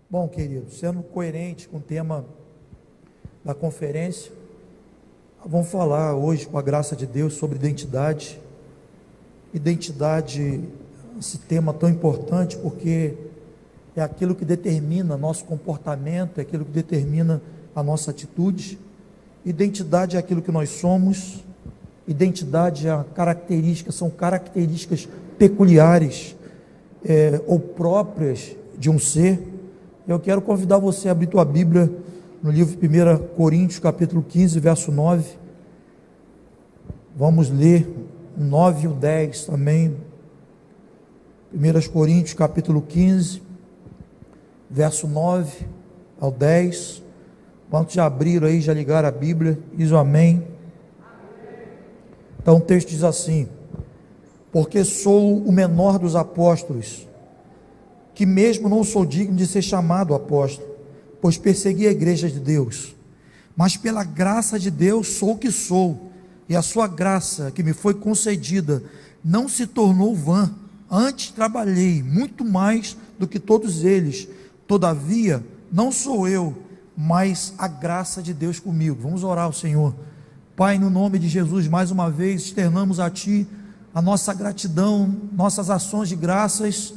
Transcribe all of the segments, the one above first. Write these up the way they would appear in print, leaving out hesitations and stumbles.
Bom, queridos, sendo coerente com o tema da conferência, vamos falar hoje, com a graça de Deus, sobre identidade. Identidade, esse tema tão importante, porque é aquilo que determina nosso comportamento, é aquilo que determina a nossa atitude. Identidade é aquilo que nós somos. Identidade são características peculiares ou próprias de um ser. Eu quero convidar você a abrir tua Bíblia no livro de 1 Coríntios, capítulo 15, verso 9. Vamos ler o 9 e o 10 também. 1 Coríntios, capítulo 15, verso 9 ao 10. Quantos já abriram aí, já ligaram a Bíblia? Diz o amém. Então o texto diz assim: porque sou o menor dos apóstolos, que mesmo não sou digno de ser chamado apóstolo, pois persegui a igreja de Deus, mas pela graça de Deus sou o que sou, e a sua graça que me foi concedida não se tornou vã, antes trabalhei muito mais do que todos eles, todavia não sou eu, mas a graça de Deus comigo. Vamos orar ao Senhor. Pai, no nome de Jesus, mais uma vez externamos a Ti a nossa gratidão, nossas ações de graças,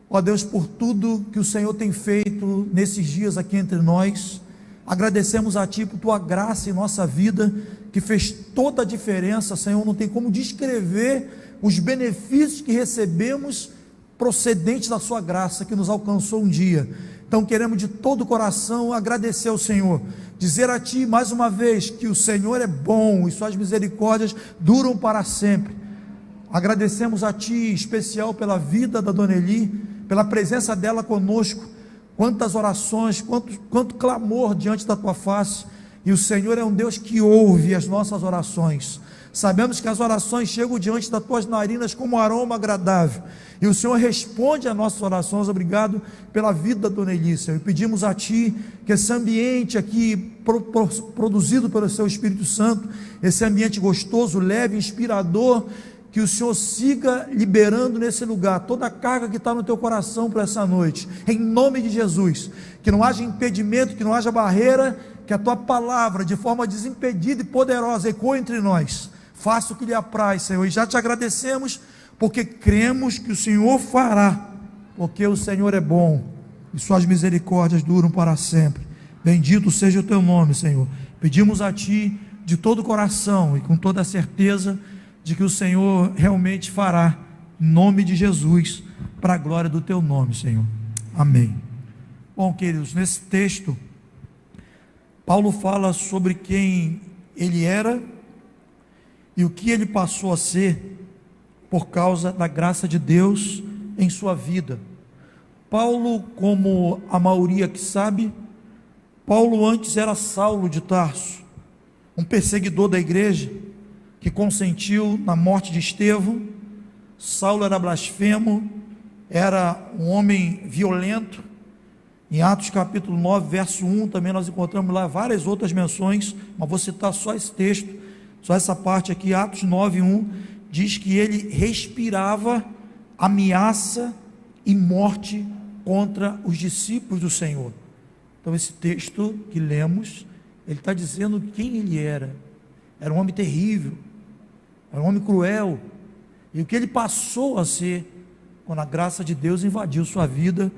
ó Deus, por tudo que o Senhor tem feito nesses dias aqui entre nós. Agradecemos a Ti por Tua graça em nossa vida, que fez toda a diferença, Senhor. Não tem como descrever os benefícios que recebemos procedentes da Sua graça, que nos alcançou um dia. Então queremos de todo o coração agradecer ao Senhor, dizer a Ti mais uma vez que o Senhor é bom e Suas misericórdias duram para sempre. Agradecemos a Ti em especial pela vida da Dona Eli, pela presença dela conosco. Quantas orações, quanto clamor diante da Tua face, e o Senhor é um Deus que ouve as nossas orações. Sabemos que as orações chegam diante das Tuas narinas como um aroma agradável, e o Senhor responde às nossas orações. Obrigado pela vida da Dona Elícia, e pedimos a Ti que esse ambiente aqui produzido pelo Seu Espírito Santo, esse ambiente gostoso, leve, inspirador, que o Senhor siga liberando nesse lugar toda a carga que está no teu coração para essa noite, em nome de Jesus. Que não haja impedimento, que não haja barreira, que a Tua palavra, de forma desimpedida e poderosa, ecoe entre nós. Faça o que lhe apraz, Senhor, e já Te agradecemos, porque cremos que o Senhor fará, porque o Senhor é bom, e Suas misericórdias duram para sempre. Bendito seja o Teu nome, Senhor. Pedimos a Ti de todo o coração e com toda a certeza de que o Senhor realmente fará, em nome de Jesus, para a glória do Teu nome, Senhor. Amém. Bom, queridos, nesse texto, Paulo fala sobre quem ele era e o que ele passou a ser por causa da graça de Deus em sua vida. Paulo, como a maioria que sabe, Paulo antes era Saulo de Tarso, um perseguidor da igreja, que consentiu na morte de Estevão. Saulo era blasfemo, era um homem violento. Em Atos capítulo 9, verso 1, também nós encontramos lá várias outras menções, mas vou citar só esse texto, só essa parte aqui. Atos 9, 1, diz que ele respirava ameaça e morte contra os discípulos do Senhor. Então esse texto que lemos, ele está dizendo quem ele era. Era um homem terrível, era um homem cruel, e o que ele passou a ser, quando a graça de Deus invadiu sua vida,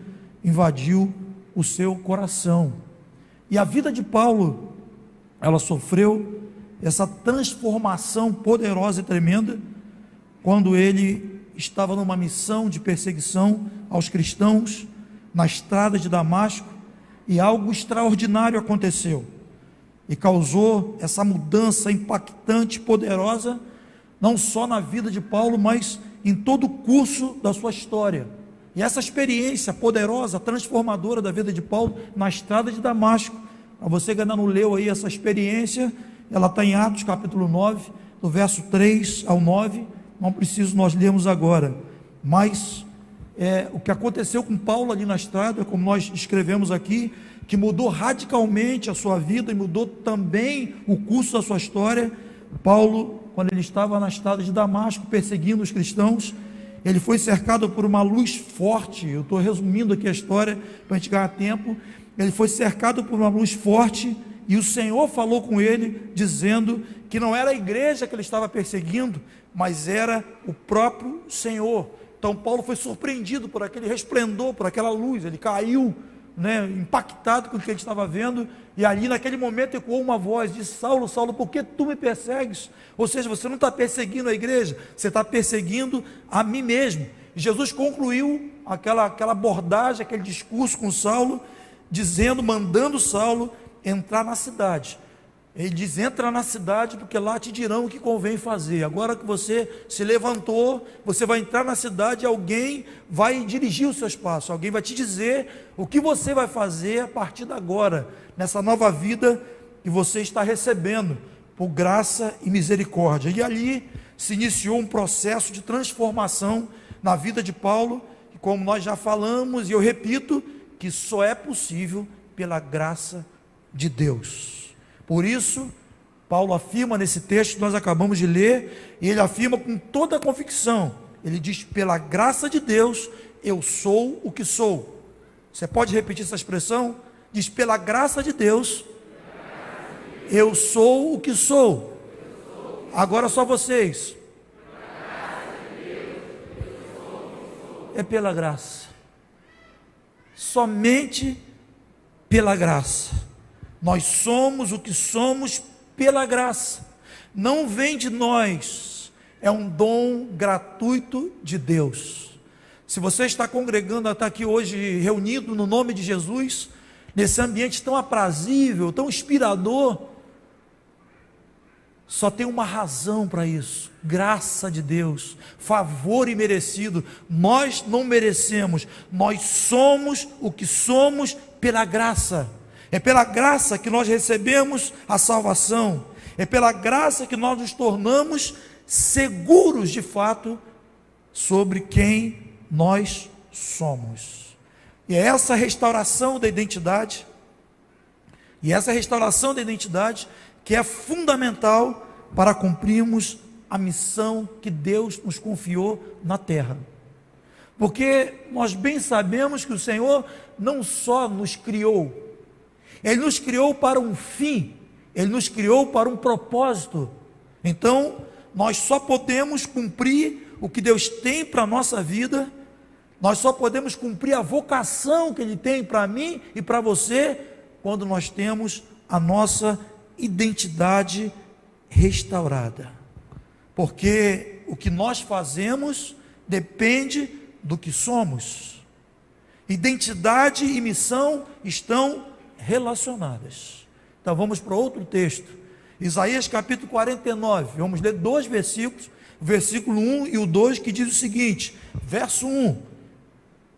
invadiu o seu coração. E a vida de Paulo, ela sofreu essa transformação poderosa e tremenda, quando ele estava numa missão de perseguição aos cristãos, na estrada de Damasco, e algo extraordinário aconteceu, e causou essa mudança impactante, poderosa, não só na vida de Paulo, mas em todo o curso da sua história. E essa experiência poderosa, transformadora da vida de Paulo, na estrada de Damasco, para você que ainda não leu aí essa experiência, ela está em Atos capítulo 9, do verso 3 ao 9, não preciso nós lermos agora, mas o que aconteceu com Paulo ali na estrada, como nós escrevemos aqui, que mudou radicalmente a sua vida e mudou também o curso da sua história. Paulo, quando ele estava na estrada de Damasco, perseguindo os cristãos, ele foi cercado por uma luz forte. Eu estou resumindo aqui a história para a gente ganhar tempo. Ele foi cercado por uma luz forte, e o Senhor falou com ele, dizendo que não era a igreja que ele estava perseguindo, mas era o próprio Senhor. Então Paulo foi surpreendido por aquele resplendor, por aquela luz. Ele caiu, impactado com o que ele estava vendo, e ali naquele momento ecoou uma voz, disse: Saulo, Saulo, por que tu me persegues? Ou seja, você não está perseguindo a igreja, você está perseguindo a mim mesmo. E Jesus concluiu aquela abordagem, aquele discurso com Saulo, mandando Saulo entrar na cidade. Ele diz: entra na cidade, porque lá te dirão o que convém fazer. Agora que você se levantou, você vai entrar na cidade, e alguém vai dirigir os seus passos, alguém vai te dizer o que você vai fazer a partir de agora, nessa nova vida que você está recebendo, por graça e misericórdia. E ali se iniciou um processo de transformação na vida de Paulo, que, como nós já falamos, e eu repito, que só é possível pela graça de Deus. Por isso, Paulo afirma nesse texto que nós acabamos de ler, e ele afirma com toda a convicção, ele diz: pela graça de Deus, eu sou o que sou. Você pode repetir essa expressão? Diz: pela graça de Deus, eu sou o que sou. Agora só vocês. É pela graça. Somente pela graça. Nós somos o que somos pela graça. Não vem de nós, é um dom gratuito de Deus. Se você está congregando, está aqui hoje reunido no nome de Jesus, nesse ambiente tão aprazível, tão inspirador, só tem uma razão para isso: graça de Deus, favor imerecido. Nós não merecemos, nós somos o que somos pela graça. É pela graça que nós recebemos a salvação, é pela graça que nós nos tornamos seguros de fato sobre quem nós somos. E é essa restauração da identidade, que é fundamental para cumprirmos a missão que Deus nos confiou na terra. Porque nós bem sabemos que o Senhor não só nos criou, Ele nos criou para um fim, Ele nos criou para um propósito. Então, nós só podemos cumprir o que Deus tem para a nossa vida, nós só podemos cumprir a vocação que Ele tem para mim e para você, quando nós temos a nossa identidade restaurada. Porque o que nós fazemos depende do que somos. Identidade e missão estão relacionadas. Então vamos para outro texto, Isaías capítulo 49, vamos ler 2 versículos, o versículo 1 e o 2, que diz o seguinte, verso 1,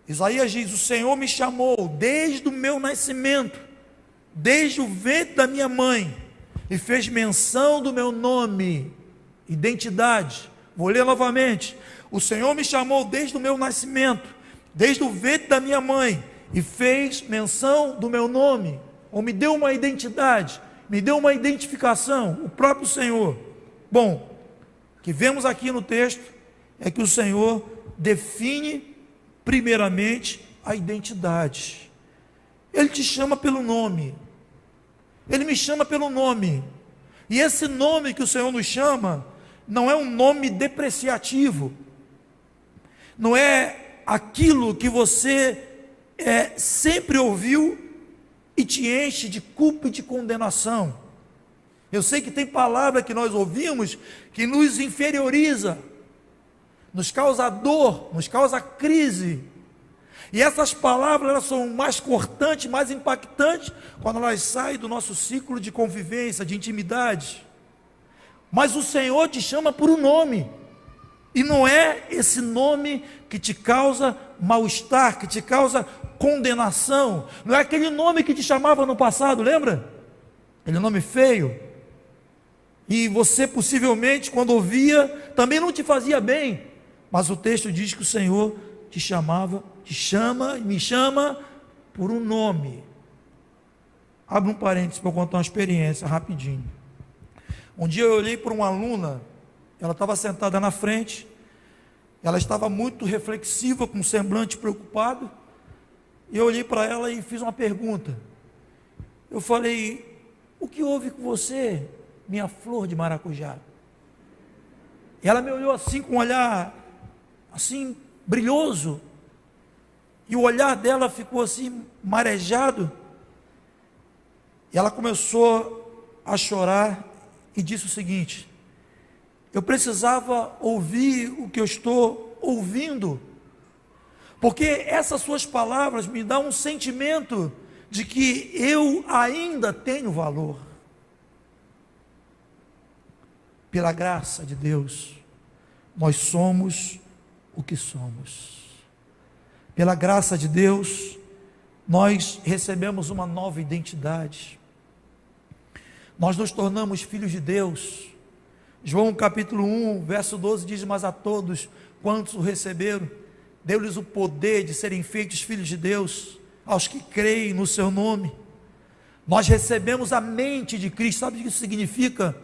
Isaías diz: o Senhor me chamou desde o meu nascimento, desde o ventre da minha mãe, e fez menção do meu nome, identidade. Vou ler novamente: o Senhor me chamou desde o meu nascimento, desde o ventre da minha mãe, e fez menção do meu nome, ou me deu uma identidade, me deu uma identificação, o próprio Senhor. Bom, o que vemos aqui no texto é que o Senhor define primeiramente a identidade. Ele te chama pelo nome, Ele me chama pelo nome, e esse nome que o Senhor nos chama, não é um nome depreciativo, não é aquilo que você sempre ouviu e te enche de culpa e de condenação. Eu sei que tem palavra que nós ouvimos que nos inferioriza, nos causa dor, nos causa crise, e essas palavras elas são mais cortantes, mais impactantes, quando elas saem do nosso ciclo de convivência, de intimidade. Mas o Senhor te chama por um nome, e não é esse nome que te causa mal-estar, que te causa condenação, não é aquele nome que te chamava no passado, lembra? Aquele nome feio, e você possivelmente quando ouvia, também não te fazia bem, mas o texto diz que o Senhor te chamava, te chama e me chama por um nome. Abre um parênteses para eu contar uma experiência rapidinho. Um dia eu olhei para uma aluna, ela estava sentada na frente, Ela estava muito reflexiva, com um semblante preocupado. E eu olhei para ela e fiz uma pergunta. Eu falei: o que houve com você, minha flor de maracujá? E ela me olhou assim, com um olhar assim, brilhoso. E o olhar dela ficou assim, marejado. E ela começou a chorar e disse o seguinte: eu precisava ouvir o que eu estou ouvindo, porque essas suas palavras me dão um sentimento de que eu ainda tenho valor. Pela graça de Deus, nós somos o que somos. Pela graça de Deus, nós recebemos uma nova identidade. Nós nos tornamos filhos de Deus. João capítulo 1, verso 12 diz: mas a todos quantos o receberam, deu-lhes o poder de serem feitos filhos de Deus, aos que creem no seu nome. Nós recebemos a mente de Cristo. Sabe o que isso significa?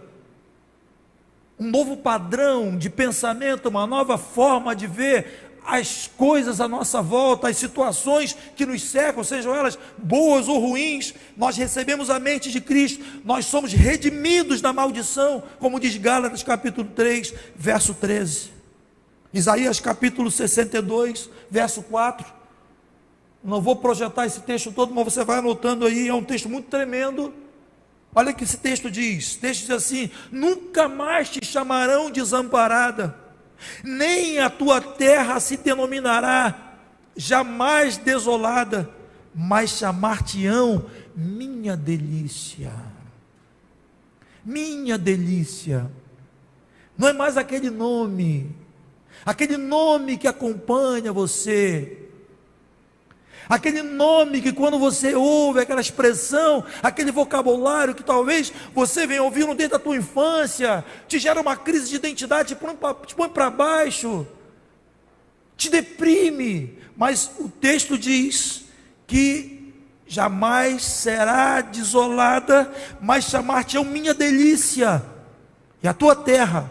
Um novo padrão de pensamento, uma nova forma de ver as coisas à nossa volta, as situações que nos cercam, sejam elas boas ou ruins. Nós recebemos a mente de Cristo. Nós somos redimidos da maldição, como diz Gálatas capítulo 3, verso 13. Isaías capítulo 62, verso 4. Não vou projetar esse texto todo, mas você vai anotando aí. É um texto muito tremendo. Olha o que esse texto diz. O texto diz assim: nunca mais te chamarão desamparada, nem a tua terra se denominará jamais desolada, mas chamar-te-ão minha delícia. Minha delícia. Não é mais aquele nome que acompanha você, aquele nome que quando você ouve aquela expressão, aquele vocabulário que talvez você venha ouvindo desde a tua infância, te gera uma crise de identidade, te põe para baixo, te deprime. Mas o texto diz que jamais será desolada, mas chamar-te-ão minha delícia, e a tua terra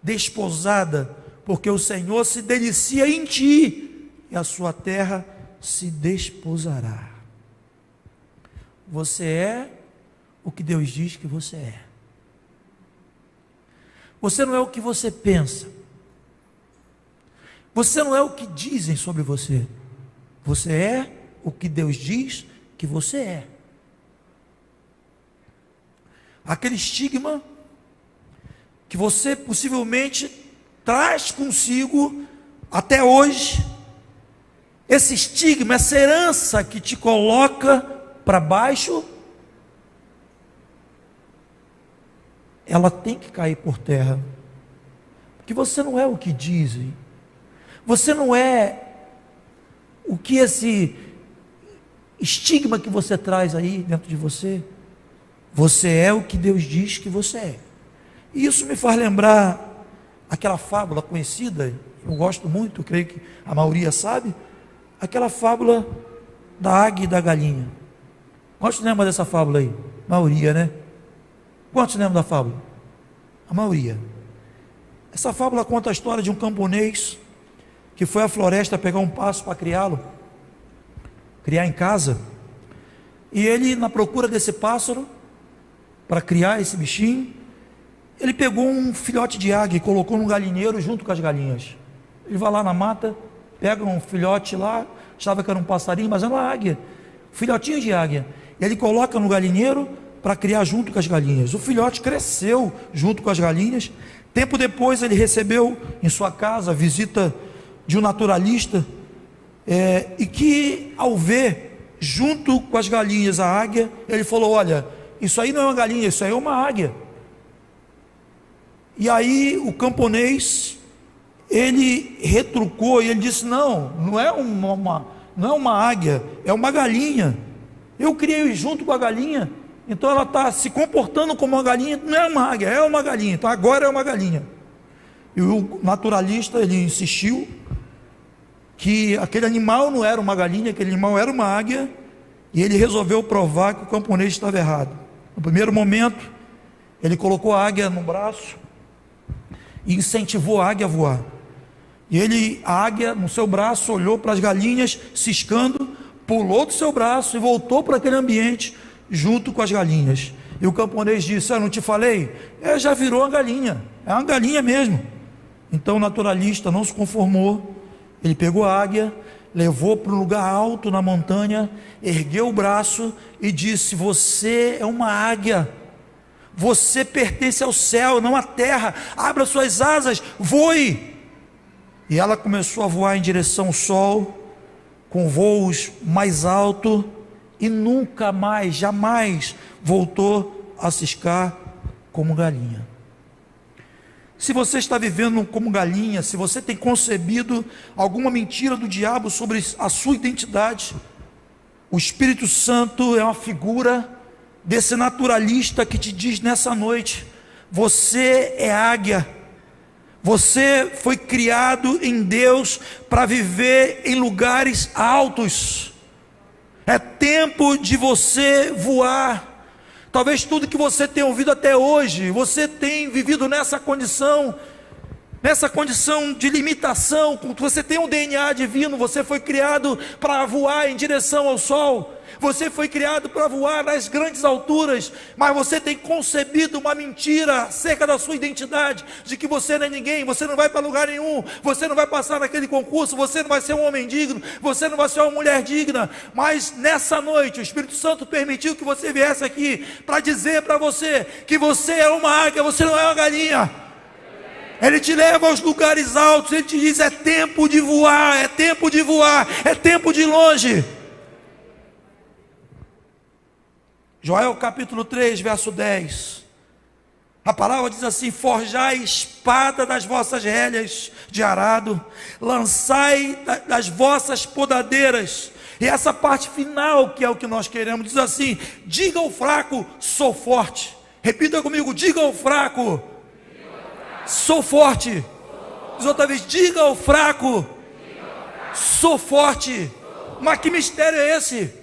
desposada, porque o Senhor se delicia em ti, e a sua terra se desposará. Você é o que Deus diz que você é. Você não é o que você pensa. Você não é o que dizem sobre você. Você é o que Deus diz que você é. Aquele estigma que você possivelmente traz consigo até hoje, esse estigma, essa herança que te coloca para baixo, ela tem que cair por terra, porque você não é o que dizem, você não é o que esse estigma que você traz aí dentro de você, você é o que Deus diz que você é. E isso me faz lembrar aquela fábula conhecida, eu gosto muito, creio que a maioria sabe, aquela fábula da águia e da galinha. Quantos lembram dessa fábula aí? A maioria, né? Quantos lembram da fábula? A maioria. Essa fábula conta a história de um camponês que foi à floresta pegar um pássaro para criar em casa. E ele, na procura desse pássaro, para criar esse bichinho, ele pegou um filhote de águia e colocou num galinheiro junto com as galinhas. Ele vai lá na mata, pega um filhote lá, achava que era um passarinho, mas era uma águia, filhotinho de águia. E ele coloca no galinheiro para criar junto com as galinhas. O filhote cresceu junto com as galinhas. Tempo depois ele recebeu em sua casa a visita de um naturalista, e que ao ver junto com as galinhas a águia, ele falou: olha, isso aí não é uma galinha, isso aí é uma águia. E aí o camponês, ele retrucou e ele disse: não é uma águia, é uma galinha. Eu criei junto com a galinha, então ela está se comportando como uma galinha. Não é uma águia, é uma galinha, então agora é uma galinha. E o naturalista, ele insistiu que aquele animal não era uma galinha, aquele animal era uma águia, e ele resolveu provar que o camponês estava errado. No primeiro momento, ele colocou a águia no braço e incentivou a águia a voar. E ele, a águia no seu braço, olhou para as galinhas ciscando, pulou do seu braço e voltou para aquele ambiente junto com as galinhas. E o camponês disse: não te falei? Já virou uma galinha, é uma galinha mesmo. Então o naturalista não se conformou, ele pegou a águia, levou para um lugar alto na montanha, ergueu o braço e disse: você é uma águia, você pertence ao céu, não à terra, abra suas asas, voe. E ela começou a voar em direção ao sol, com voos mais altos, e nunca mais, jamais voltou a ciscar como galinha. Se você está vivendo como galinha, se você tem concebido alguma mentira do diabo sobre a sua identidade, o Espírito Santo é uma figura desse naturalista que te diz nessa noite: você é águia, você foi criado em Deus para viver em lugares altos, é tempo de você voar. Talvez tudo que você tem ouvido até hoje, você tem vivido nessa condição de limitação. Você tem um DNA divino, você foi criado para voar em direção ao sol, você foi criado para voar nas grandes alturas, mas você tem concebido uma mentira acerca da sua identidade, de que você não é ninguém, você não vai para lugar nenhum, você não vai passar naquele concurso, você não vai ser um homem digno, você não vai ser uma mulher digna. Mas nessa noite o Espírito Santo permitiu que você viesse aqui para dizer para você que você é uma águia, você não é uma galinha. Ele te leva aos lugares altos, ele te diz: é tempo de voar, é tempo de voar, é tempo de ir longe. Joel capítulo 3, verso 10, a palavra diz assim: forjai espada das vossas relhas de arado, lançai das vossas podadeiras. E essa parte final, que é o que nós queremos, diz assim: diga ao fraco, sou forte. Repita comigo: diga ao fraco, sou forte. Diz outra vez: diga ao fraco, sou forte. Mas que mistério é esse?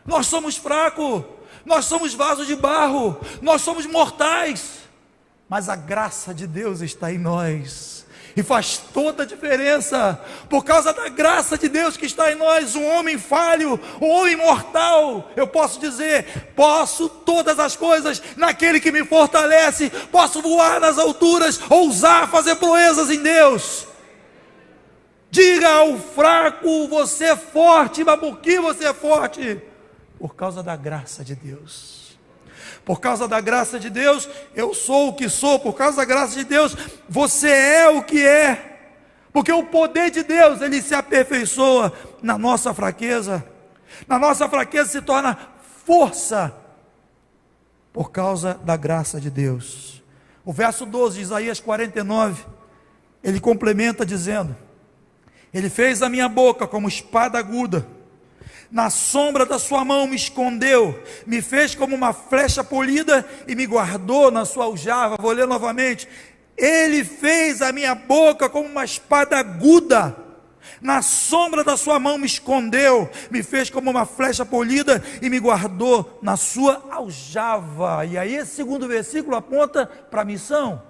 Nós somos fracos, nós somos vasos de barro, nós somos mortais, mas a graça de Deus está em nós, e faz toda a diferença. Por causa da graça de Deus que está em nós, um homem falho, um homem mortal, eu posso dizer: posso todas as coisas naquele que me fortalece, posso voar nas alturas, ousar fazer proezas em Deus. Diga ao fraco: você é forte. Mas por que você é forte? Por causa da graça de Deus. Por causa da graça de Deus, eu sou o que sou. Por causa da graça de Deus, você é o que é. Porque o poder de Deus, ele se aperfeiçoa na nossa fraqueza. Na nossa fraqueza se torna força, por causa da graça de Deus. O verso 12 de Isaías 49, ele complementa dizendo: ele fez a minha boca como espada aguda, na sombra da sua mão me escondeu, me fez como uma flecha polida e me guardou na sua aljava. Vou ler novamente: ele fez a minha boca como uma espada aguda, na sombra da sua mão me escondeu, me fez como uma flecha polida e me guardou na sua aljava. E aí esse segundo versículo aponta para a missão.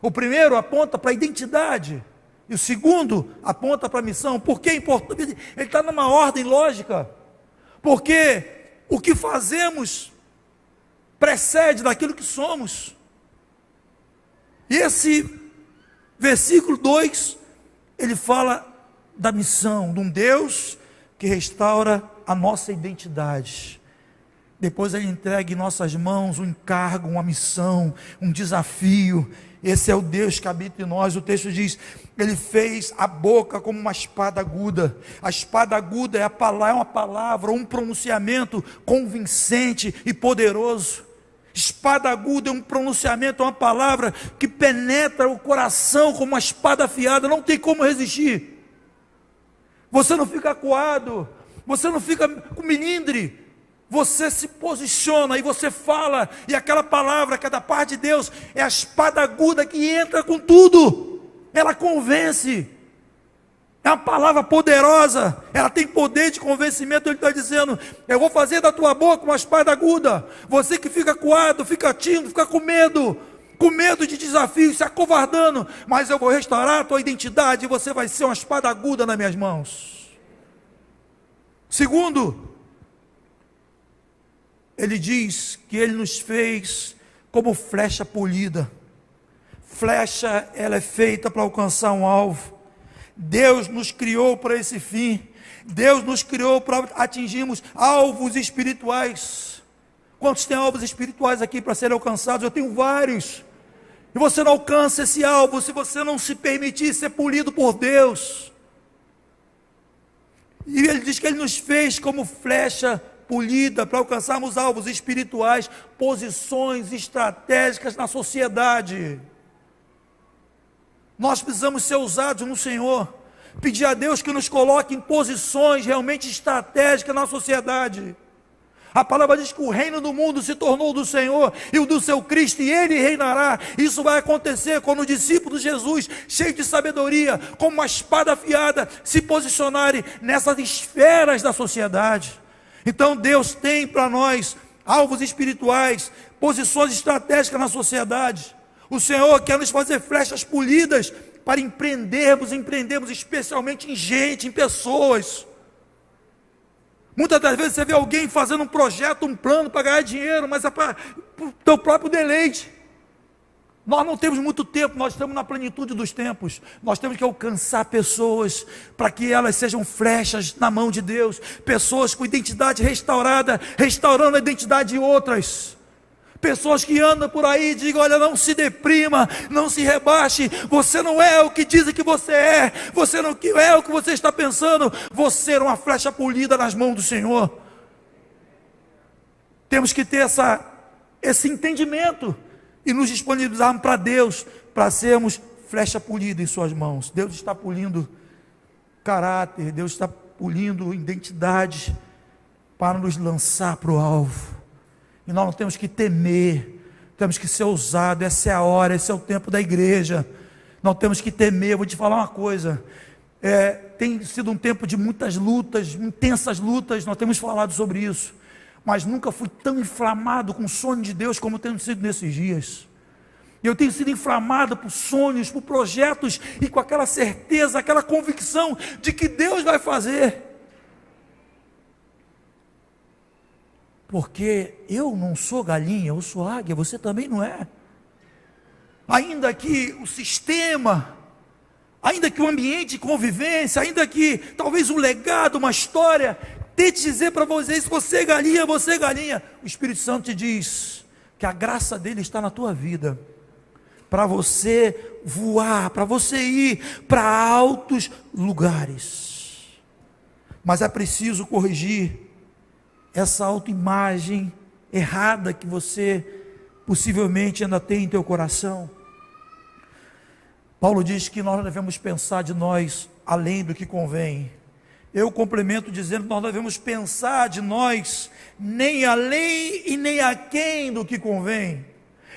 O primeiro aponta para a identidade, e o segundo aponta para a missão. Por que é importante? Ele está numa ordem lógica, porque o que fazemos precede daquilo que somos. E esse versículo 2, ele fala da missão, de um Deus que restaura a nossa identidade. Depois ele entrega em nossas mãos um encargo, uma missão, um desafio. Esse é o Deus que habita em nós. O texto diz: ele fez a boca como uma espada aguda. A espada aguda é uma palavra, um pronunciamento convincente e poderoso. Espada aguda é um pronunciamento, é uma palavra que penetra o coração como uma espada afiada. Não tem como resistir. Você não fica acuado, você não fica com melindre. Você se posiciona e você fala, e aquela palavra que é da parte de Deus é a espada aguda que entra com tudo. Ela convence. É uma palavra poderosa, ela tem poder de convencimento. Ele está dizendo: eu vou fazer da tua boca uma espada aguda. Você que fica acuado, fica tímido, fica com medo, com medo de desafios, se acovardando, mas eu vou restaurar a tua identidade e você vai ser uma espada aguda nas minhas mãos. Segundo, ele diz que ele nos fez como flecha polida. Flecha, ela é feita para alcançar um alvo. Deus nos criou para esse fim. Deus nos criou para atingirmos alvos espirituais. Quantos têm alvos espirituais aqui para serem alcançados? Eu tenho vários. E você não alcança esse alvo se você não se permitir ser polido por Deus. E ele diz que ele nos fez como flecha polida para alcançarmos alvos espirituais, posições estratégicas na sociedade. Nós precisamos ser usados no Senhor, pedir a Deus que nos coloque em posições realmente estratégicas na sociedade. A palavra diz que o reino do mundo se tornou do Senhor e o do seu Cristo, e Ele reinará. Isso vai acontecer quando os discípulos de Jesus, cheios de sabedoria, como uma espada afiada, se posicionarem nessas esferas da sociedade. Então Deus tem para nós alvos espirituais, posições estratégicas na sociedade. O Senhor quer nos fazer flechas polidas para empreendermos especialmente em gente, em pessoas. Muitas das vezes você vê alguém fazendo um projeto, um plano para ganhar dinheiro, mas é para o teu próprio deleite. Nós não temos muito tempo, nós estamos na plenitude dos tempos. Nós temos que alcançar pessoas para que elas sejam flechas na mão de Deus. Pessoas com identidade restaurada, restaurando a identidade de outras. Pessoas que andam por aí e digam: olha, não se deprima, não se rebaixe, você não é o que dizem que você é, você não é o que você está pensando, você é uma flecha polida nas mãos do Senhor. Temos que ter esse entendimento e nos disponibilizarmos para Deus, para sermos flecha polida em suas mãos. Deus está polindo caráter, Deus está polindo identidade para nos lançar para o alvo. E nós não temos que temer, temos que ser ousados. Essa é a hora, esse é o tempo da igreja. Não temos que temer. Eu vou te falar uma coisa, tem sido um tempo de muitas lutas, intensas lutas, nós temos falado sobre isso, mas nunca fui tão inflamado com o sonho de Deus como tenho sido nesses dias. Eu tenho sido inflamado por sonhos, por projetos, e com aquela certeza, aquela convicção de que Deus vai fazer. Porque eu não sou galinha, eu sou águia, você também não é. Ainda que o sistema, ainda que o ambiente de convivência, ainda que talvez um legado, uma história, tente dizer para vocês: você é galinha, você é galinha. O Espírito Santo te diz que a graça dele está na tua vida, para você voar, para você ir para altos lugares. Mas é preciso corrigir essa autoimagem errada que você possivelmente ainda tem em teu coração. Paulo diz que nós devemos pensar de nós além do que convém. Eu complemento dizendo que nós devemos pensar de nós nem além e nem aquém do que convém.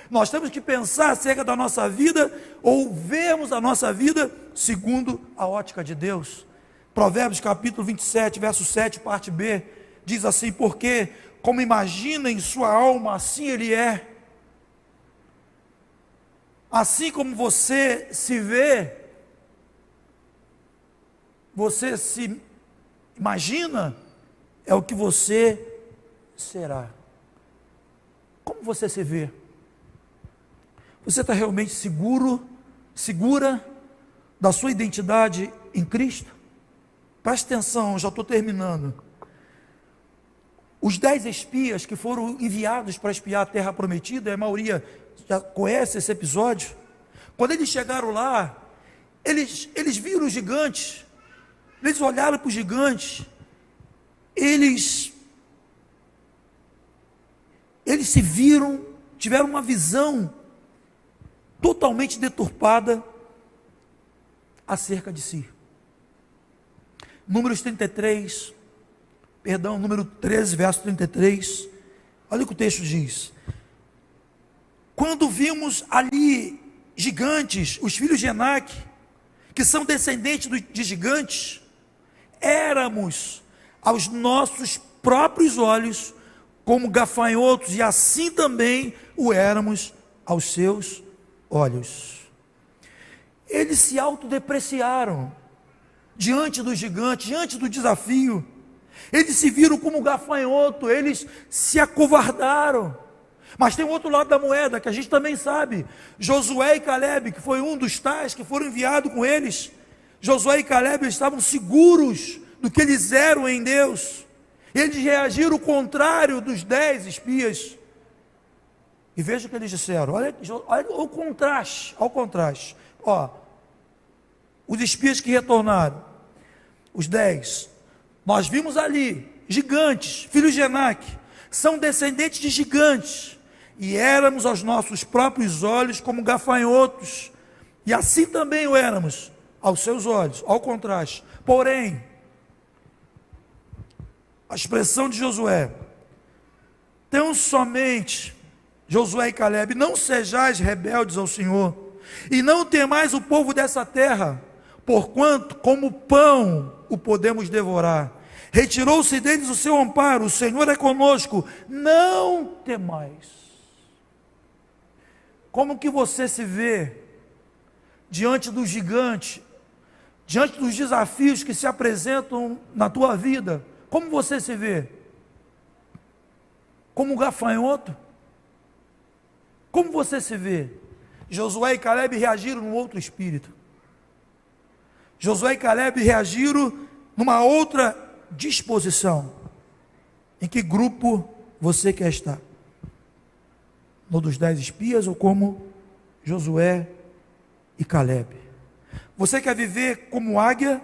Nós temos que pensar acerca da nossa vida, ou vermos a nossa vida segundo a ótica de Deus. Provérbios capítulo 27, verso 7, parte B, diz assim: porque como imagina em sua alma, assim ele é. Assim como você se vê, você se imagina, é o que você será. Como você se vê? Você está realmente segura da sua identidade em Cristo? Preste atenção, já estou terminando. Os 10 espias que foram enviados para espiar a terra prometida, a maioria já conhece esse episódio. Quando eles chegaram lá, eles viram os gigantes, eles olharam para os gigantes, eles se viram, tiveram uma visão totalmente deturpada acerca de si. Número 13, verso 33, olha o que o texto diz: quando vimos ali gigantes, os filhos de Enaque, que são descendentes de gigantes, éramos aos nossos próprios olhos como gafanhotos, e assim também o éramos aos seus olhos. Eles se autodepreciaram diante do gigante, diante do desafio. Eles se viram como gafanhoto, eles se acovardaram. Mas tem um outro lado da moeda, que a gente também sabe. Josué e Calebe, que foi um dos tais que foram enviados com eles. Josué e Calebe estavam seguros do que eles eram em Deus. Eles reagiram ao contrário dos 10 espias. E veja o que eles disseram. Olha o contraste, ao contraste. Os espias que retornaram, os 10, nós vimos ali gigantes, filhos de Enaque, são descendentes de gigantes, e éramos aos nossos próprios olhos como gafanhotos, e assim também o éramos aos seus olhos, ao contraste. Porém, a expressão de Josué, tão somente Josué e Calebe, não sejais rebeldes ao Senhor, e não temais o povo dessa terra, porquanto como pão o podemos devorar. Retirou-se deles o seu amparo, o Senhor é conosco, não temais. Como que você se vê diante do gigante, diante dos desafios que se apresentam na tua vida? Como você se vê? Como um gafanhoto? Como você se vê? Josué e Calebe reagiram num outro espírito. Josué e Calebe reagiram numa outra disposição. Em que grupo você quer estar? No dos 10 espias ou como Josué e Calebe? Você quer viver como águia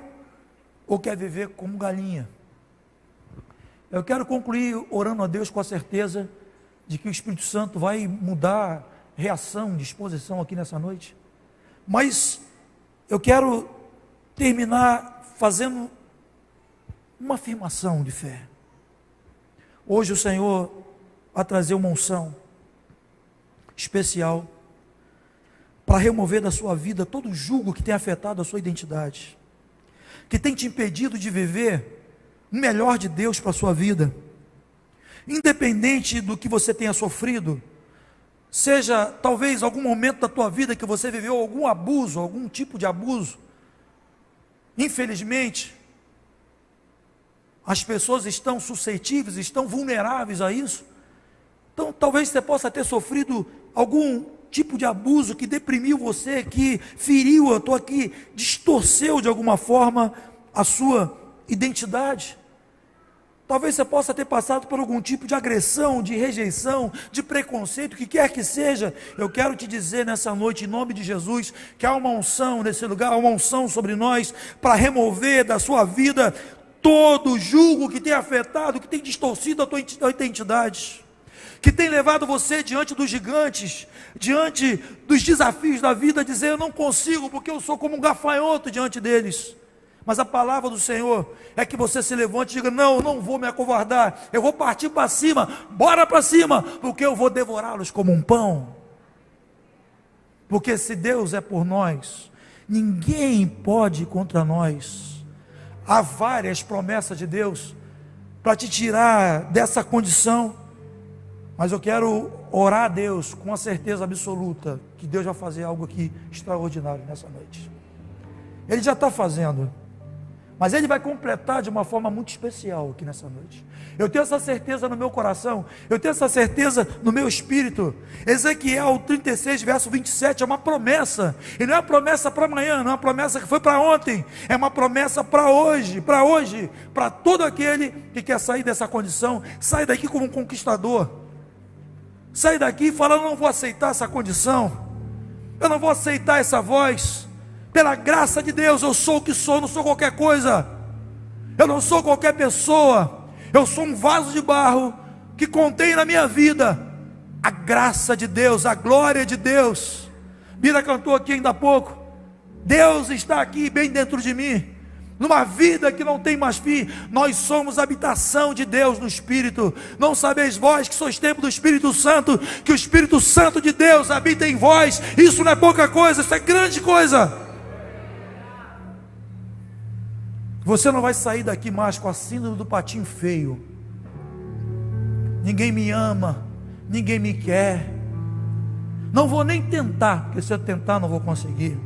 ou quer viver como galinha? Eu quero concluir orando a Deus com a certeza de que o Espírito Santo vai mudar reação, disposição aqui nessa noite. Mas eu quero terminar fazendo uma afirmação de fé. Hoje o Senhor vai trazer uma unção especial para remover da sua vida todo o jugo que tem afetado a sua identidade, que tem te impedido de viver o melhor de Deus para a sua vida. Independente do que você tenha sofrido, seja talvez algum momento da tua vida que você viveu algum abuso, algum tipo de abuso, infelizmente, as pessoas estão suscetíveis, estão vulneráveis a isso. Então talvez você possa ter sofrido algum tipo de abuso que deprimiu você, que feriu, que distorceu de alguma forma a sua identidade. Talvez você possa ter passado por algum tipo de agressão, de rejeição, de preconceito, o que quer que seja. Eu quero te dizer nessa noite, em nome de Jesus, que há uma unção nesse lugar, uma unção sobre nós, para remover da sua vida todo o jugo que tem afetado, que tem distorcido a tua identidade, que tem levado você diante dos gigantes, diante dos desafios da vida, a dizer: eu não consigo, porque eu sou como um gafanhoto diante deles. Mas a palavra do Senhor é que você se levante e diga: não, não vou me acovardar, eu vou partir para cima, bora para cima, porque eu vou devorá-los como um pão. Porque se Deus é por nós, ninguém pode ir contra nós. Há várias promessas de Deus para te tirar dessa condição, mas eu quero orar a Deus com a certeza absoluta que Deus vai fazer algo aqui extraordinário nessa noite. Ele já está fazendo, mas Ele vai completar de uma forma muito especial aqui nessa noite. Eu tenho essa certeza no meu coração, eu tenho essa certeza no meu espírito. Ezequiel 36, verso 27, é uma promessa, e não é uma promessa para amanhã, não é uma promessa que foi para ontem, é uma promessa para hoje, para todo aquele que quer sair dessa condição, sai daqui como um conquistador, sai daqui e fala: eu não vou aceitar essa condição, eu não vou aceitar essa voz. Pela graça de Deus, eu sou o que sou, não sou qualquer coisa, eu não sou qualquer pessoa, eu sou um vaso de barro que contém na minha vida a graça de Deus, a glória de Deus. Bira cantou aqui ainda há pouco: Deus está aqui bem dentro de mim, numa vida que não tem mais fim. Nós somos habitação de Deus no Espírito. Não sabeis vós que sois templo do Espírito Santo, que o Espírito Santo de Deus habita em vós? Isso não é pouca coisa, isso é grande coisa. Você não vai sair daqui mais com a síndrome do patinho feio. Ninguém me ama, ninguém me quer. Não vou nem tentar, porque se eu tentar não vou conseguir.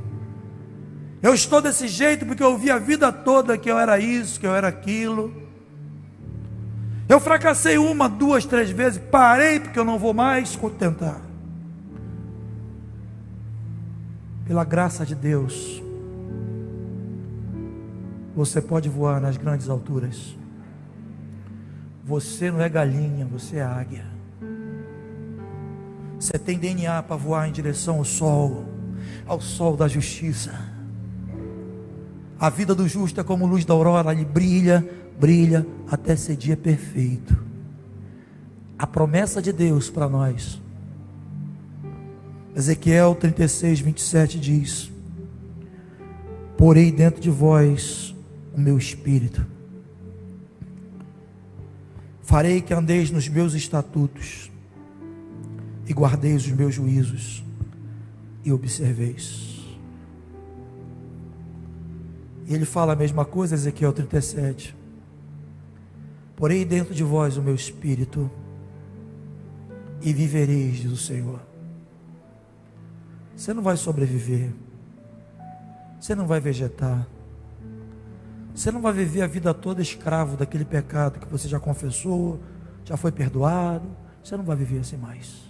Eu estou desse jeito porque eu ouvi a vida toda que eu era isso, que eu era aquilo. Eu fracassei 1, 2, 3 vezes, parei porque eu não vou mais tentar. Pela graça de Deus, você pode voar nas grandes alturas. Você não é galinha, você é águia. Você tem DNA para voar em direção ao sol da justiça. A vida do justo é como luz da aurora, ele brilha, brilha até ser dia perfeito. A promessa de Deus para nós, Ezequiel 36, 27 diz: porei dentro de vós o meu espírito, farei que andeis nos meus estatutos, e guardeis os meus juízos, e observeis. E ele fala a mesma coisa, Ezequiel 37: porei dentro de vós o meu espírito, e vivereis, diz o Senhor. Você não vai sobreviver, você não vai vegetar, você não vai viver a vida toda escravo daquele pecado que você já confessou, já foi perdoado. Você não vai viver assim mais.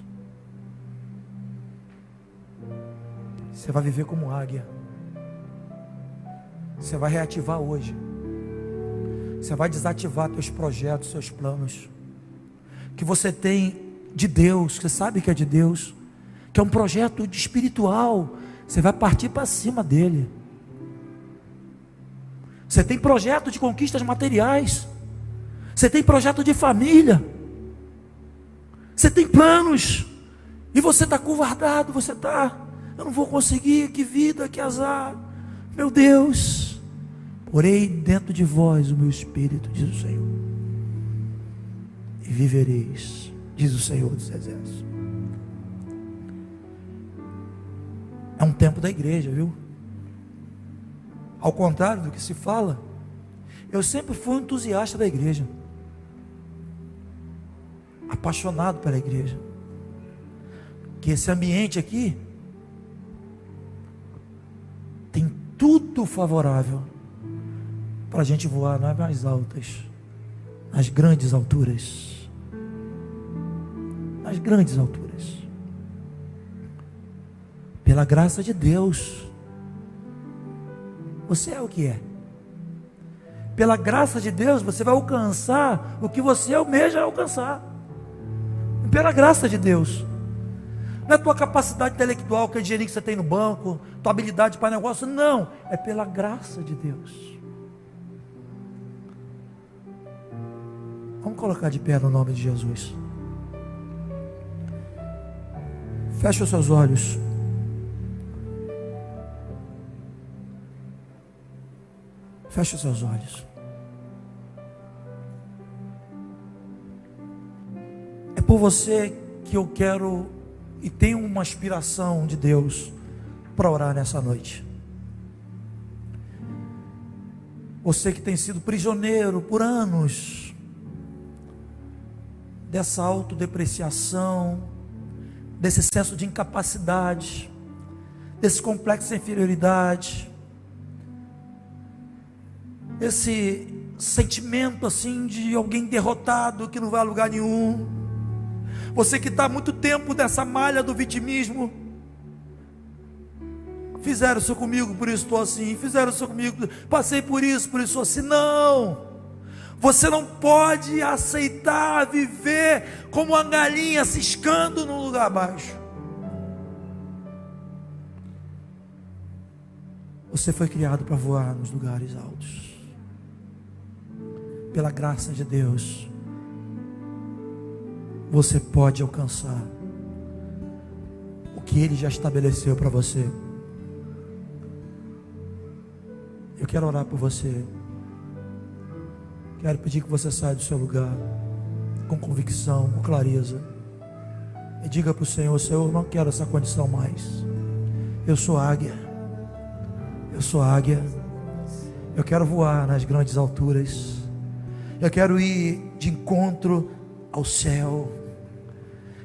Você vai viver como águia. Você vai reativar hoje. Você vai desativar teus projetos, seus planos que você tem de Deus, que você sabe que é de Deus, que é um projeto espiritual. Você vai partir para cima dele. Você tem projeto de conquistas materiais, você tem projeto de família, você tem planos, e você está covardado, você está, eu não vou conseguir, que vida, que azar, meu Deus. Porei dentro de vós o meu espírito, diz o Senhor, e vivereis, diz o Senhor dos Exércitos. É um tempo da igreja, viu? Ao contrário do que se fala, eu sempre fui um entusiasta da igreja, apaixonado pela igreja, que esse ambiente aqui tem tudo favorável para a gente voar nas mais altas, nas grandes alturas, nas grandes alturas, pela graça de Deus. Você é o que é. Pela graça de Deus, você vai alcançar o que você almeja alcançar. Pela graça de Deus. Não é tua capacidade intelectual, que é o dinheirinho que você tem no banco, tua habilidade para negócio, não. É pela graça de Deus. Vamos colocar de pé no nome de Jesus. Feche os seus olhos. Feche os seus olhos. É por você que eu quero e tenho uma aspiração de Deus para orar nessa noite. Você que tem sido prisioneiro por anos dessa autodepreciação, desse senso de incapacidade, desse complexo de inferioridade, esse sentimento assim de alguém derrotado que não vai a lugar nenhum. Você que está há muito tempo nessa malha do vitimismo. Fizeram isso comigo, por isso estou assim. Fizeram isso comigo, passei por isso estou assim. Não, você não pode aceitar viver como uma galinha ciscando num lugar baixo. Você foi criado para voar nos lugares altos. Pela graça de Deus, você pode alcançar o que Ele já estabeleceu para você. Eu quero orar por você. Quero pedir que você saia do seu lugar com convicção, com clareza, e diga para o Senhor: Senhor, eu não quero essa condição mais. Eu sou águia. Eu sou águia. Eu quero voar nas grandes alturas. Eu quero ir de encontro ao céu.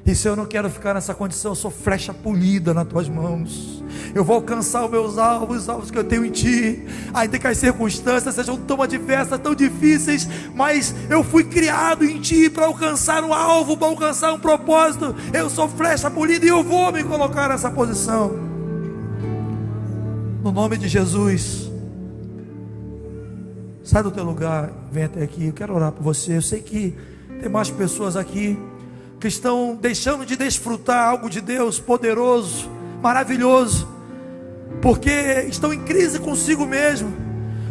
E se eu não quero ficar nessa condição, eu sou flecha polida nas tuas mãos. Eu vou alcançar os meus alvos, os alvos que eu tenho em ti. Ainda que as circunstâncias sejam tão adversas, tão difíceis, mas eu fui criado em ti para alcançar um alvo, para alcançar um propósito. Eu sou flecha polida e eu vou me colocar nessa posição. No nome de Jesus. Sai do teu lugar, vem até aqui. Eu quero orar por você. Eu sei que tem mais pessoas aqui que estão deixando de desfrutar algo de Deus poderoso, maravilhoso, porque estão em crise consigo mesmo.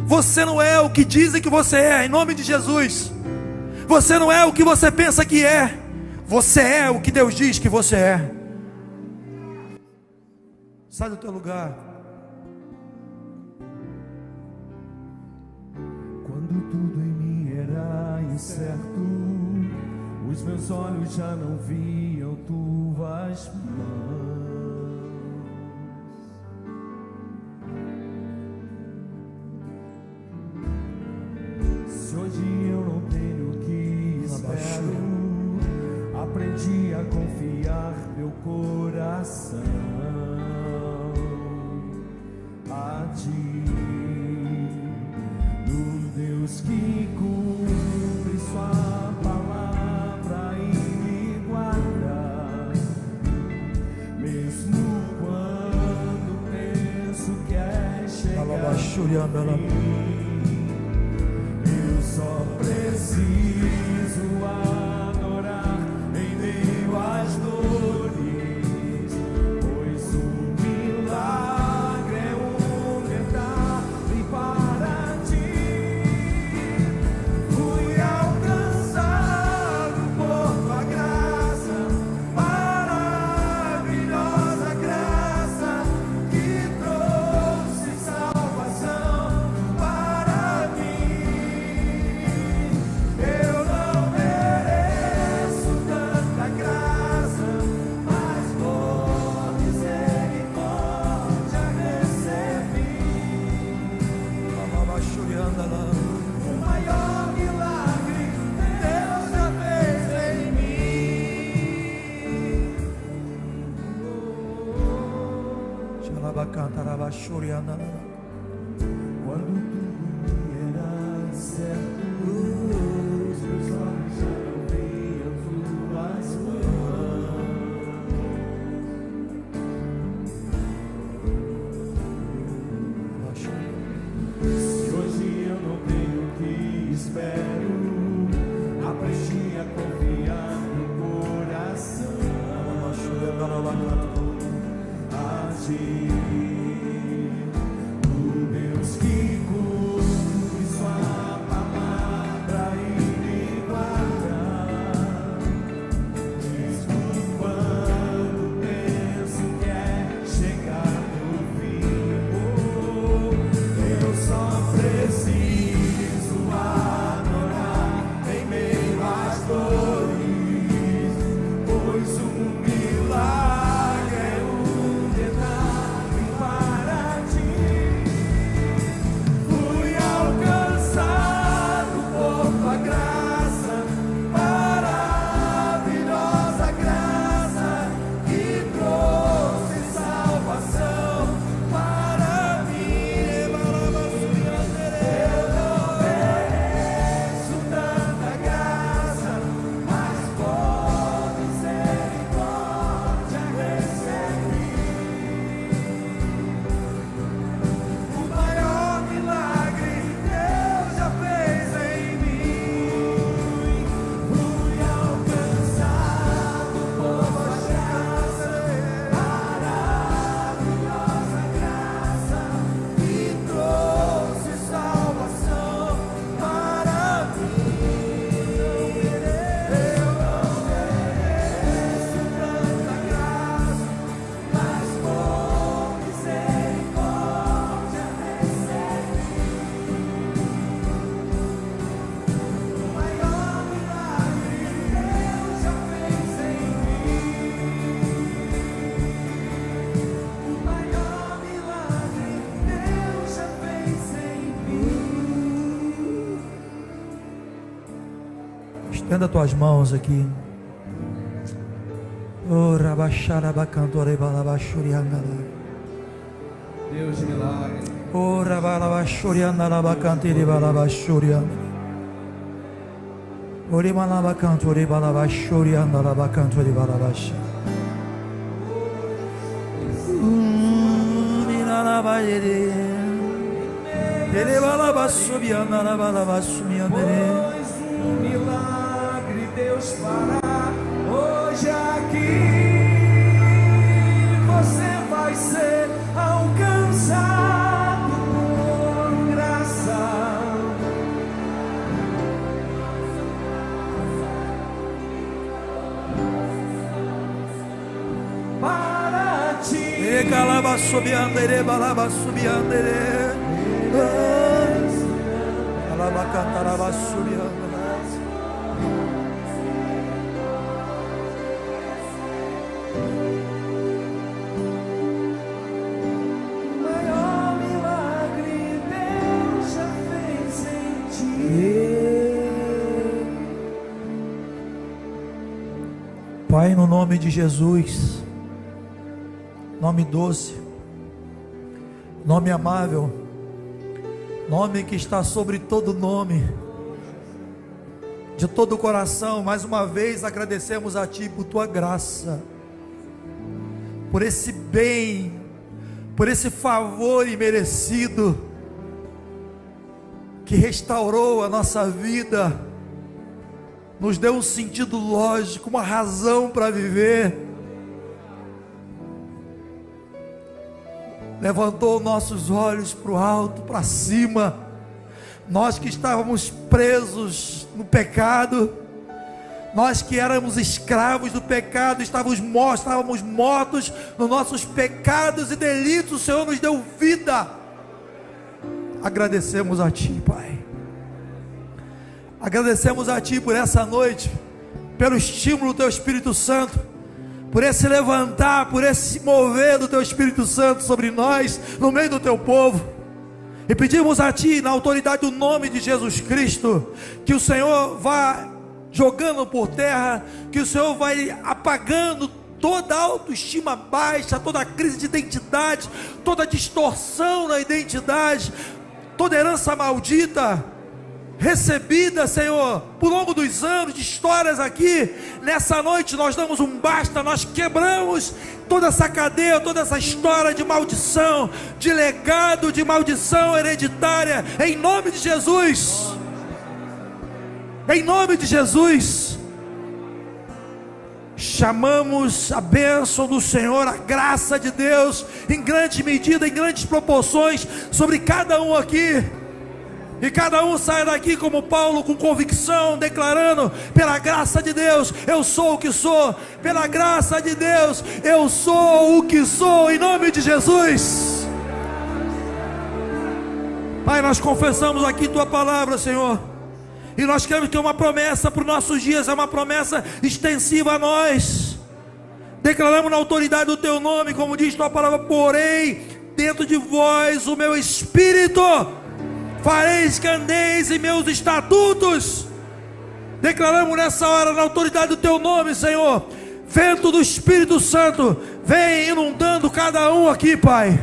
Você não é o que dizem que você é, em nome de Jesus. Você não é o que você pensa que é. Você é o que Deus diz que você é. Sai do teu lugar. Quando tudo em mim era incerto, os meus olhos já não viam tuas mãos. Se hoje eu não tenho o que espero, aprendi a confiar meu coração a ti, no Deus que cumpre sua palavra e me guarda, mesmo quando penso que é chegar ao fim. Eu só preciso adorar em meio às dores, pois o milagre é humilhar-me para ti. Fui alcançado por tua graça, maravilhosa graça que trouxe salvação para mim. Eu não mereço tanta graça, mas por misericórdia recebi. O maior milagre Deus já fez em mim. Quando tudo era certo, os meus olhos já não viam tuas mãos. Se hoje eu não tenho o que espero, aprendi a confiar no coração a ti, no Deus que cumpre sua palavra e me guarda, mesmo quando penso que é chegar no fim. Eu só preciso adorar em meio às dores, pois um milagre é humilhar-me para ti. Fui alcançado por tua graça, maravilhosa graça que trouxe salvação para mim. Eu não mereço tanta graça, mas por misericórdia recebi. O maior milagre Deus já fez em mim. Fui alcançado por tua graça, maravilhosa graça que trouxe salvação para mim. Eu não mereço tanta graça, mas por misericórdia recebi. O maior milagre Deus já fez em mim. O maior milagre Deus já fez em mim. Estenda tuas mãos aqui. Ora baixara bacantore balabashuri andala. Deus de milagre. Ora balabashuri andala bacantiri balabashuri andala. Ori malabacantori balabashuri andala bacantori balabash. Nina bayere. Ele balabasubi andala balabasumi andale. Pois milagre Deus fará hoje aqui. Você vai ser alcançado por graça. Para ti. Ele calabasubi andale balabasubi andale. Alabacantarabassuri andale. Pai, no nome de Jesus, nome doce, nome amável, nome que está sobre todo nome, de todo o coração, mais uma vez agradecemos a Ti por Tua graça, por esse bem, por esse favor imerecido, que restaurou a nossa vida, nos deu um sentido lógico, uma razão para viver, levantou nossos olhos para o alto, para cima, nós que estávamos presos no pecado, nós que éramos escravos do pecado, estávamos mortos nos nossos pecados e delitos, o Senhor nos deu vida. Agradecemos a Ti, Pai. Agradecemos a Ti por essa noite, pelo estímulo do Teu Espírito Santo, por esse levantar, por esse mover do Teu Espírito Santo sobre nós, no meio do Teu povo. E pedimos a Ti, na autoridade do nome de Jesus Cristo, que o Senhor vá jogando por terra, que o Senhor vai apagando toda autoestima baixa, toda crise de identidade, toda distorção na identidade, toda herança maldita recebida, Senhor, por longo dos anos, de histórias aqui. Nessa noite nós damos um basta, nós quebramos toda essa cadeia, toda essa história de maldição, de legado, de maldição hereditária, em nome de Jesus. Em nome de Jesus, chamamos a bênção do Senhor, a graça de Deus, em grande medida, em grandes proporções, sobre cada um aqui. E cada um sai daqui como Paulo, com convicção, declarando: pela graça de Deus, eu sou o que sou. Pela graça de Deus, eu sou o que sou, em nome de Jesus. Pai, nós confessamos aqui Tua palavra, Senhor, e nós queremos que é uma promessa para os nossos dias, é uma promessa extensiva a nós. Declaramos na autoridade do Teu nome, como diz Tua palavra: porém dentro de vós o meu espírito, fareis que andeis em meus estatutos. Declaramos nessa hora, na autoridade do Teu nome, Senhor, vento do Espírito Santo, vem inundando cada um aqui, Pai.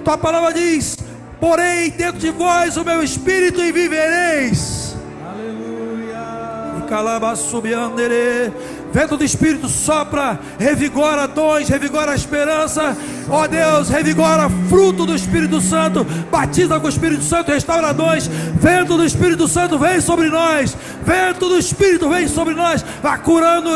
Tua palavra diz: porém dentro de vós o meu espírito, e vivereis. Aleluia. E calabassubiandere. Vento do Espírito sopra, revigora dons, revigora a esperança. Ó Deus, revigora fruto do Espírito Santo, batiza com o Espírito Santo, restaura dons. Vento do Espírito Santo vem sobre nós. Vento do Espírito vem sobre nós. Vá curando,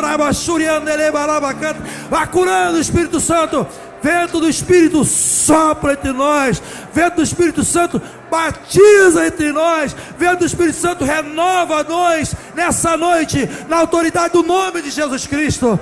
vá curando o Espírito Santo. Vento do Espírito sopra entre nós. Vento do Espírito Santo batiza entre nós. Vento do Espírito Santo renova nós nessa noite, na autoridade do nome de Jesus Cristo.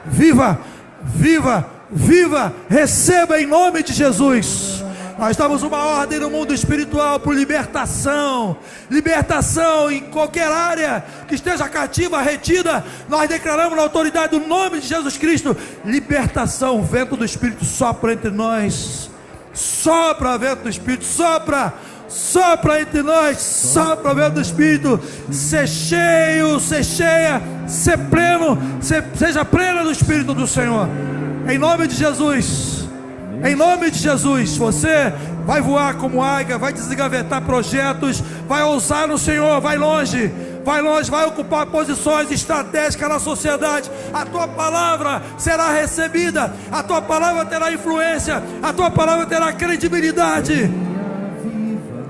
Viva, viva, viva, receba em nome de Jesus. Nós damos uma ordem no mundo espiritual por libertação. Libertação em qualquer área que esteja cativa, retida. Nós declaramos na autoridade do nome de Jesus Cristo libertação. O vento do Espírito sopra entre nós. Sopra, vento do Espírito, sopra. Sopra entre nós, sopra o vento do Espírito. Ser cheio, ser cheia, ser pleno, seja plena do Espírito do Senhor. Em nome de Jesus. Em nome de Jesus. Você vai voar como águia, vai desengavetar projetos, vai ousar no Senhor, vai longe, vai ocupar posições estratégicas na sociedade. A tua palavra será recebida, a tua palavra terá influência, a tua palavra terá credibilidade.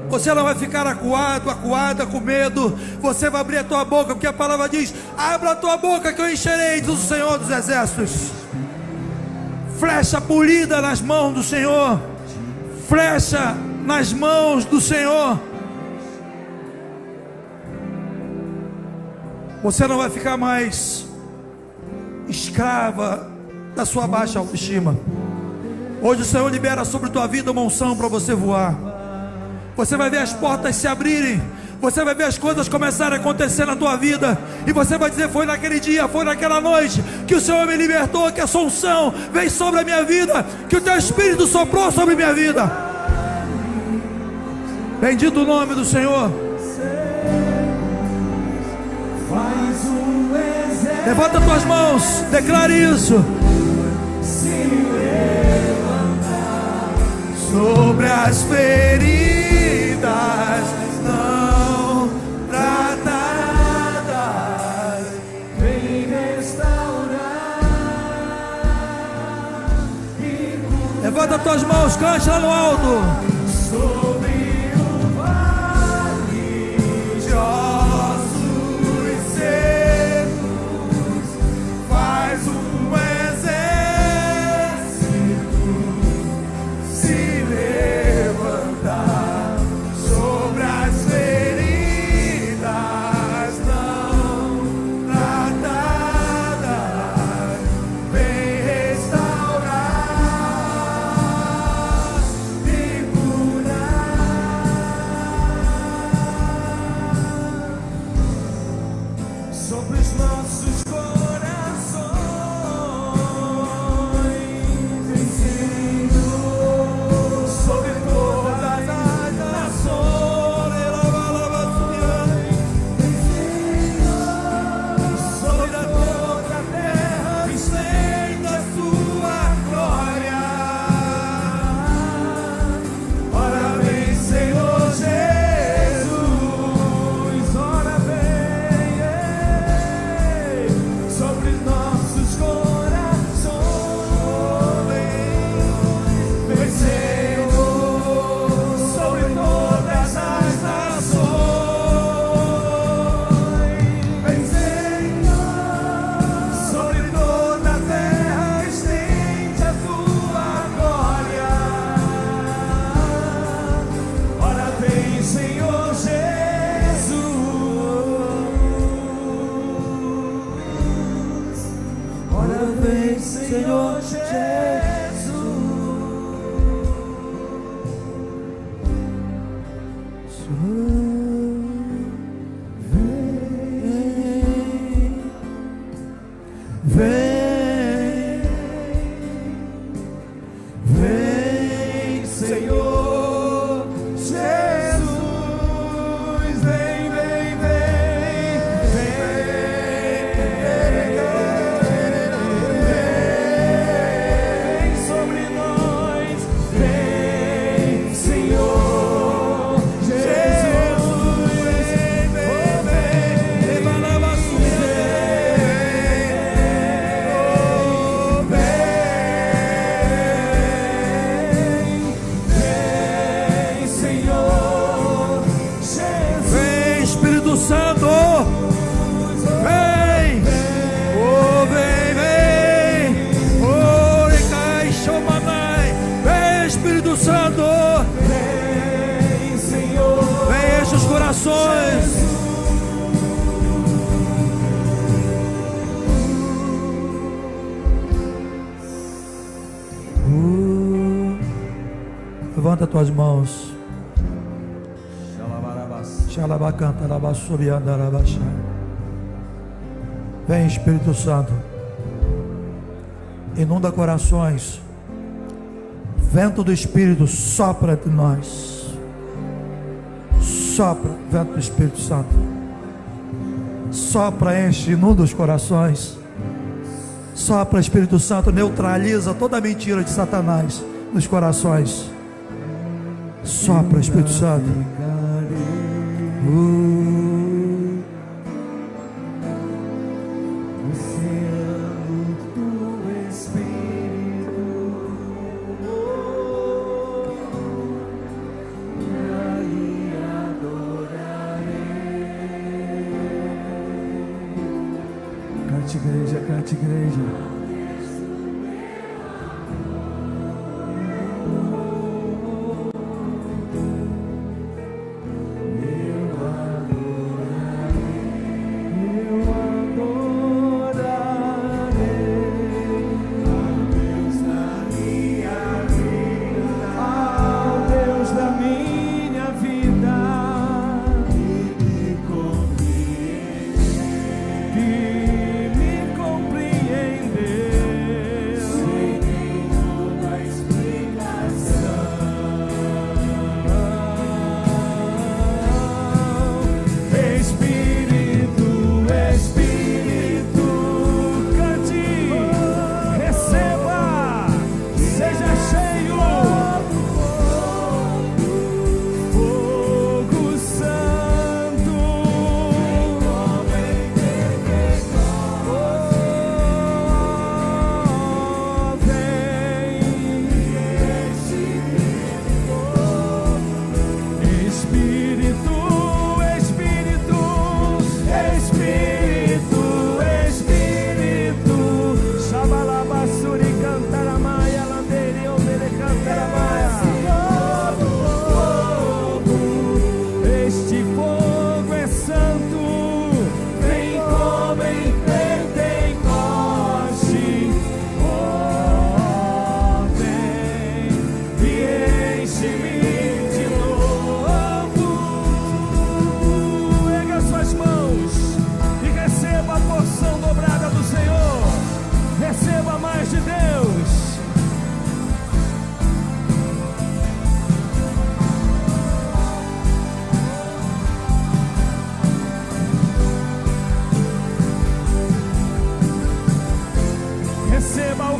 Você não vai ficar acuada, com medo. Você vai abrir a tua boca, porque a palavra diz: abra a tua boca que eu encherei, diz o Senhor dos Exércitos. Flecha polida nas mãos do Senhor, flecha nas mãos do Senhor. Você não vai ficar mais escrava da sua baixa autoestima. Hoje o Senhor libera sobre tua vida uma unção para você voar. Você vai ver as portas se abrirem, você vai ver as coisas começarem a acontecer na tua vida, e você vai dizer: foi naquele dia, foi naquela noite que o Senhor me libertou, que a sua unção veio sobre a minha vida, que o teu Espírito soprou sobre a minha vida. Bendito o nome do Senhor. Levanta tuas mãos, declare isso. Sobre as feridas não tratadas, vem restaurar. Levanta tuas mãos, cante lá no alto. Sobre o vale de ossos secos, faz um exército se levantar. Sobre as feridas não tratadas, vem restaurar e curar. Sobre os nossos corações, vem Senhor, sobre todas as nações, vem Senhor, sobre toda a terra, estende a sua glória. Ora vem, Senhor Jesus, ora vem, sobre nossos corações, vem Senhor, sobre todas as nações, vem Senhor, sobre toda a terra, estende a tua glória. Ora vem, Senhor Jesus, ora vem, Senhor Vem, Senhor Jesus, vem, vem, vem, vem sobre nós, vem, Senhor Jesus, vem, vem, vem, Espírito Santo, vem, oh, vem, vem, oh, Ecai, Shomanai, vem, Espírito Santo, vem, Senhor, vem, enche os corações. Levanta tuas mãos. Vem, Espírito Santo, inunda corações. Vento do Espírito sopra entre nós. Sopra, vento do Espírito Santo. Sopra, enche, inunda os corações. Sopra, Espírito Santo, neutraliza toda a mentira de Satanás nos corações. Sopra, Espírito Santo. Cante, igreja, cante, igreja. Receba o